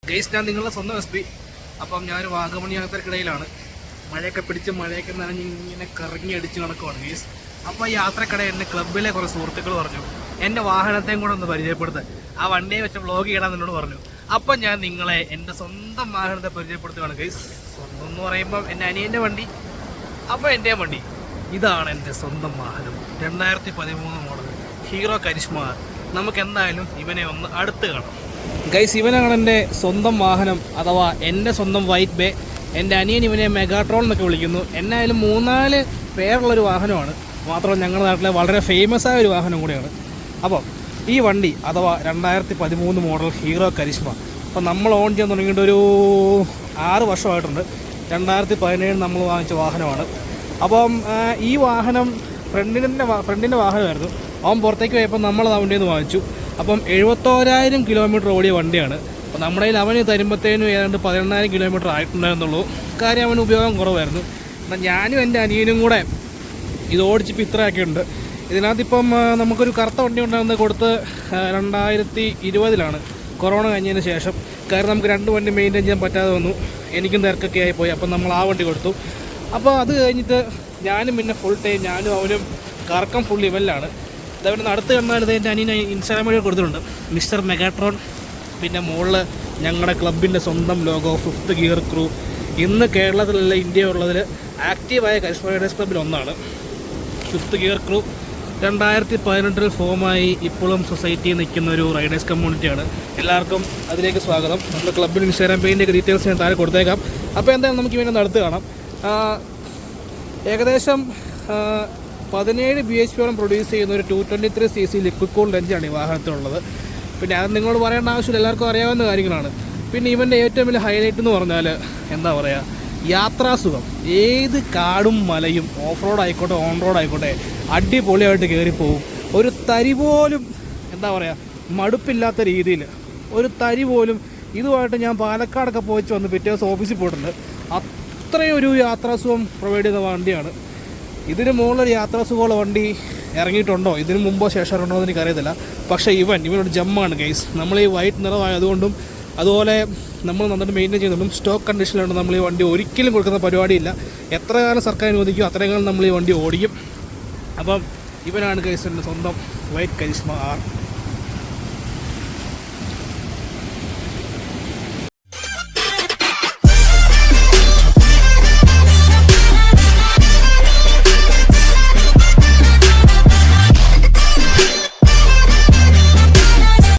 Guys, ഞാൻ നിങ്ങളുടെ സ്വന്തം SP. അപ്പം ഞാനൊരു വാഗമണി യാത്രക്കിടയിലാണ്. മഴയൊക്കെ പിടിച്ച് മഴയൊക്കെ നനഞ്ഞ് ഇങ്ങനെ കറങ്ങി അടിച്ച് നടക്കുവാണ് ഗൈസ്. അപ്പോൾ ഈ യാത്രക്കിടയിൽ എൻ്റെ ക്ലബ്ബിലെ കുറേ സുഹൃത്തുക്കൾ പറഞ്ഞു എൻ്റെ വാഹനത്തെയും കൂടെ ഒന്ന് പരിചയപ്പെടുത്താൻ, ആ വണ്ടിയെ വെച്ച് വ്ളോഗ് ചെയ്യണം എന്നോട് പറഞ്ഞു. അപ്പം ഞാൻ നിങ്ങളെ എൻ്റെ സ്വന്തം വാഹനത്തെ പരിചയപ്പെടുത്തുകയാണ് ഗൈസ്. സ്വന്തം എന്ന് പറയുമ്പം എൻ്റെ അനിയൻ്റെ വണ്ടി, അപ്പോൾ എൻ്റെ വണ്ടി. ഇതാണ് എൻ്റെ സ്വന്തം വാഹനം, 2013 മോഡൽ ഹീറോ കരിഷ്മ. നമുക്ക് എന്തായാലും ഇവനെ ഒന്ന് അടുത്ത് കാണാം ഗൈസ്. ഇവനാണ് എൻ്റെ സ്വന്തം വാഹനം, അഥവാ എൻ്റെ സ്വന്തം വൈറ്റ് ബേ. എൻ്റെ അനിയൻ ഇവനെ മെഗാട്രോൺ എന്നൊക്കെ വിളിക്കുന്നു. എന്നായാലും 3-4 പേരുള്ളൊരു വാഹനമാണ്. മാത്രമല്ല ഞങ്ങളുടെ നാട്ടിലെ വളരെ ഫേമസ് ആയ ഒരു വാഹനം കൂടിയാണ്. അപ്പം ഈ വണ്ടി അഥവാ 2013 മോഡൽ ഹീറോ കരിഷ്മ അപ്പം നമ്മൾ ഓൺ ചെയ്യാൻ തുടങ്ങിയിട്ട് ഒരു 6 വർഷമായിട്ടുണ്ട്. 2017 നമ്മൾ വാങ്ങിച്ച വാഹനമാണ്. അപ്പം ഈ വാഹനം ഫ്രണ്ടിൻ്റെ വാഹനമായിരുന്നു. അവൻ പുറത്തേക്ക് പോയപ്പോൾ നമ്മൾ വണ്ടിയിൽ നിന്ന് വാങ്ങിച്ചു. അപ്പം 71,000 കിലോമീറ്റർ ഓടിയ വണ്ടിയാണ്. അപ്പോൾ നമ്മുടെ കയ്യിൽ അവന് തരുമ്പോഴത്തേനും ഏതാണ്ട് 18,000 കിലോമീറ്റർ ആയിട്ടുണ്ടായിരുന്നുള്ളൂ. കാര്യം അവന് ഉപയോഗം കുറവായിരുന്നു. എന്നാൽ ഞാനും എൻ്റെ അനിയനും കൂടെ ഇത് ഓടിച്ചിപ്പോൾ ഇത്രയൊക്കെയുണ്ട്. ഇതിനകത്തിപ്പം നമുക്കൊരു കറുത്ത വണ്ടി ഉണ്ടാകുന്ന കൊടുത്ത് 2020 കൊറോണ കഴിഞ്ഞതിന് ശേഷം. കാരണം നമുക്ക് 2 വണ്ടി മെയിൻറ്റെയിൻ ചെയ്യാൻ പറ്റാതെ വന്നു. എനിക്കും തിരക്കൊക്കെ ആയിപ്പോയി. അപ്പം നമ്മൾ ആ വണ്ടി കൊടുത്തു. അപ്പോൾ അത് കഴിഞ്ഞിട്ട് ഞാനും പിന്നെ ഫുൾ ടൈം ഞാനും അവനും കറക്കം ഫുൾ ലെവലിലാണ്. ഇതവിടെ അടുത്ത് കണ്ടാൽ എൻ്റെ അനിയനെ ഇൻസ്റ്റാഗ്രാം വഴി കൊടുത്തിട്ടുണ്ട്, മിസ്റ്റർ മെഗാട്രോൺ. പിന്നെ മുകളിൽ ഞങ്ങളുടെ ക്ലബിൻ്റെ സ്വന്തം ലോഗോ 5th ഗിയർ ക്രൂ. ഇന്ന് കേരളത്തിലല്ല ഇന്ത്യയുള്ളതിൽ ആക്റ്റീവായ കരിഷ്മ റൈഡേഴ്സ് ക്ലബ്ബിൽ ഒന്നാണ് 5th ഗിയർ ക്രൂ. 2018 ഫോമായി ഇപ്പോഴും സൊസൈറ്റിയിൽ നിൽക്കുന്ന ഒരു റൈഡേഴ്സ് കമ്മ്യൂണിറ്റിയാണ്. എല്ലാവർക്കും അതിലേക്ക് സ്വാഗതം. നമ്മുടെ ക്ലബിൻ്റെ ഇൻസ്റ്റാഗ്രാം പേജിൻ്റെയൊക്കെ ഡീറ്റെയിൽസ് ഞാൻ താഴെ കൊടുത്തേക്കാം. അപ്പോൾ എന്തായാലും നമുക്ക് ഇവനെ അടുത്ത് കാണാം. ഏകദേശം 17 bhp പ്രൊഡ്യൂസ് ചെയ്യുന്ന ഒരു 223cc ലിക്വിഡ് കൂൾഡ് എഞ്ചിനാണ് ഈ വാഹനത്തിനുള്ളത്. പിന്നെ അത് നിങ്ങളോട് പറയേണ്ട ആവശ്യമില്ല, എല്ലാവർക്കും അറിയാവുന്ന കാര്യങ്ങളാണ്. പിന്നെ ഇവൻ്റെ ഏറ്റവും വലിയ ഹൈലൈറ്റ് എന്ന് പറഞ്ഞാൽ എന്താ പറയുക, യാത്രാസുഖം. ഏത് കാടും മലയും ഓഫ് റോഡ് ആയിക്കോട്ടെ ഓൺ റോഡ് ആയിക്കോട്ടെ അടിപൊളിയായിട്ട് കയറിപ്പോവും. ഒരു തരി പോലും എന്താ പറയുക മടുപ്പില്ലാത്ത രീതിയിൽ ഒരു തരി പോലും. ഇതുമായിട്ട് ഞാൻ പാലക്കാടൊക്കെ പോയിച്ച് വന്ന് പിറ്റേ ദിവസം ഓഫീസിൽ പോയിട്ടുണ്ട്. അത്രയും ഒരു യാത്രാസുഖം പ്രൊവൈഡ് ചെയ്യുന്ന വണ്ടിയാണ്. ഇതിന് മുകളിലൊരു യാത്രാസുഖമുള്ള വണ്ടി ഇറങ്ങിയിട്ടുണ്ടോ, ഇതിന് മുമ്പോ ശേഷം ഉണ്ടോ എന്ന് എനിക്കറിയത്തില്ല. പക്ഷേ ഇവനൊരു ജമ്മാണ് ഗൈസ്. നമ്മൾ ഈ വൈറ്റ് നിറമായതുകൊണ്ടും അതുപോലെ നമ്മൾ നന്നായിട്ട് മെയിൻറ്റെയിൻ ചെയ്യുന്നുണ്ടും സ്റ്റോക്ക് കണ്ടീഷനിലുണ്ട്. നമ്മൾ ഈ വണ്ടി ഒരിക്കലും കൊടുക്കുന്ന പരിപാടിയില്ല. എത്ര കാലം സർക്കാർ അനുവദിക്കും അത്രയും കാലം നമ്മൾ ഈ വണ്ടി ഓടിക്കും. അപ്പം ഇവനാണ് ഗൈസ് എൻ്റെ സ്വന്തം വൈറ്റ് കരിഷ്മ R.